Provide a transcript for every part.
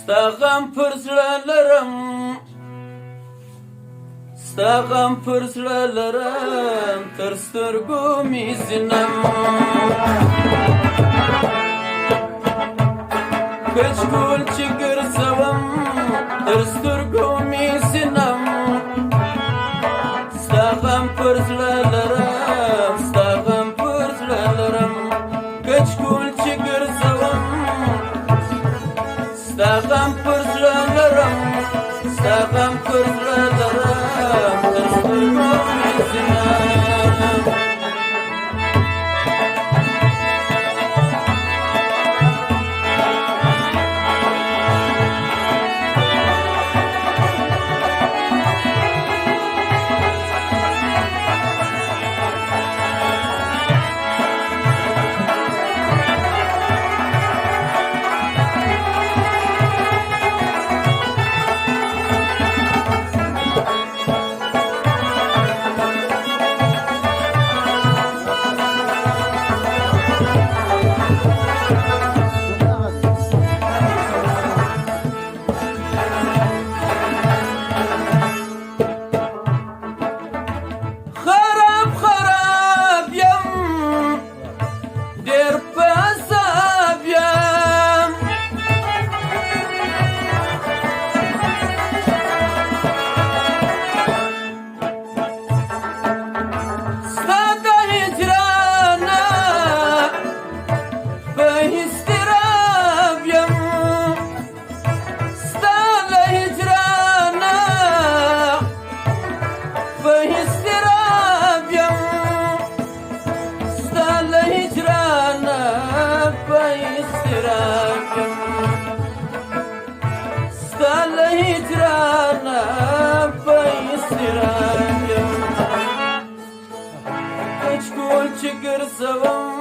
Stağım pırslarım tırstırgum izinem Kaçkul çıkır savam tırstırgum izinem Stağım pırslarım Kaçkul çıkır savam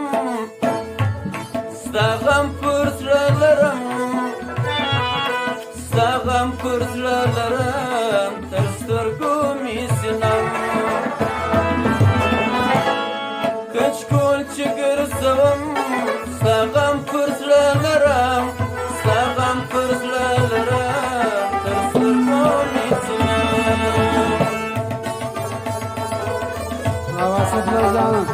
Stağım pırslarım Stağım pırslarım tırstırgum izinem Kaçkul çıkır savam Stağım pırslarım tırstırgum izinem Havasızlar canım.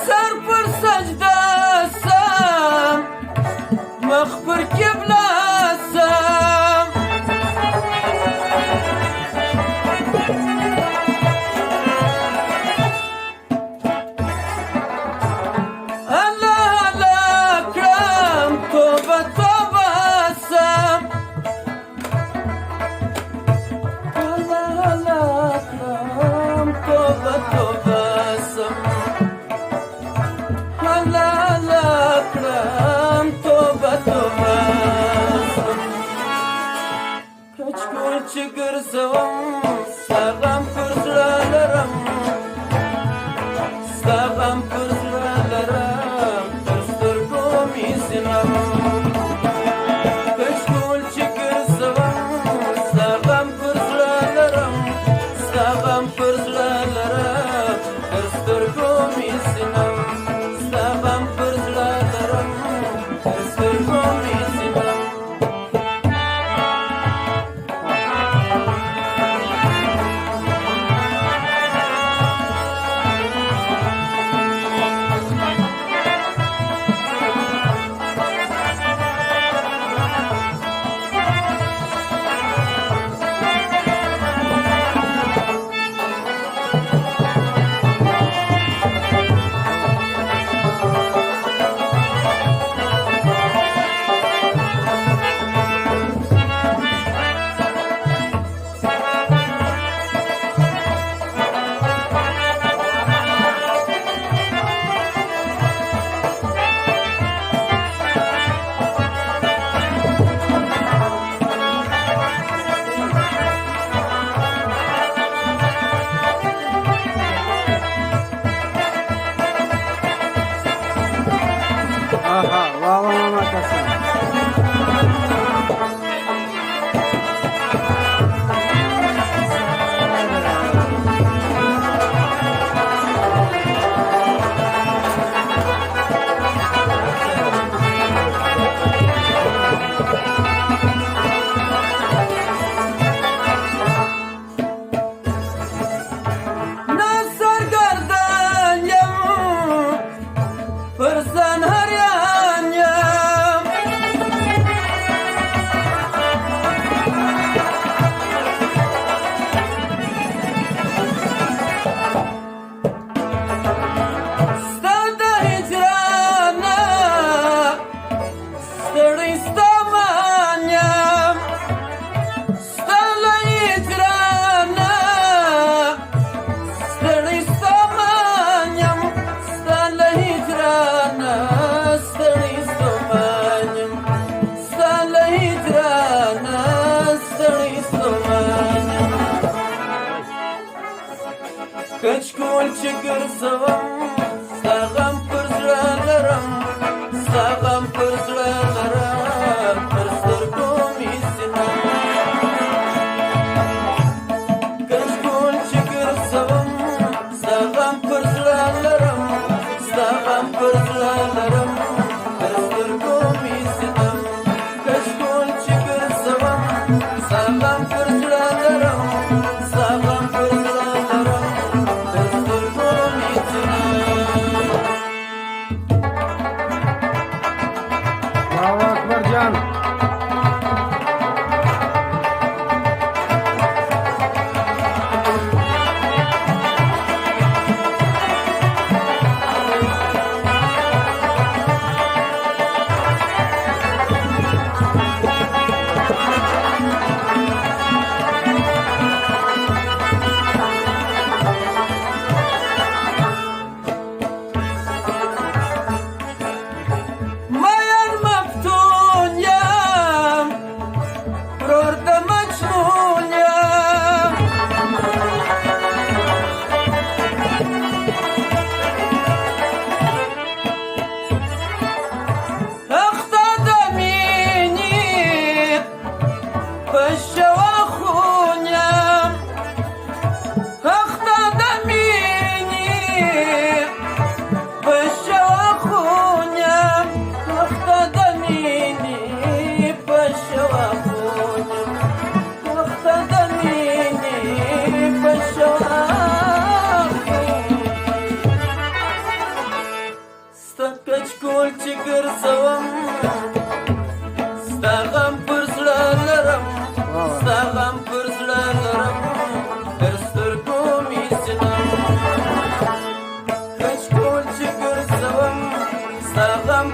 Sarpır sacdasam Mıhpır kiblasam Allah Allah kram toba tobasam Allah Allah kram toba tobasam Lakram toba tobasam Kaçkul çıkır savam Stağım pırslarım tırstırgum izinem Kaçkul çıkır savam Stağım pırslarım tırstırgum izinem كل شكر سوام ساغم فرزلالرم ساغم فرزلالرم ترسركم يسنم كل شكر سوام ساغم فرزلالرم ساغم فرزلالرم ترسركم يسنم كل شكر سوام ساغم فرزلالرم ساغم فرزلالرم ترسركم يسنم الله أكبر جان. مايان مفتون يام رورد مجنون يام اختدميني بالشواخون يام اختدميني بالشواخون يام اختدميني بالشواخون اختدميني بالشواخون استكج كل شكر سوام استغم فرزلالرم استغم فرزلالرم ترسركم يسنم كل شكر سوام استغم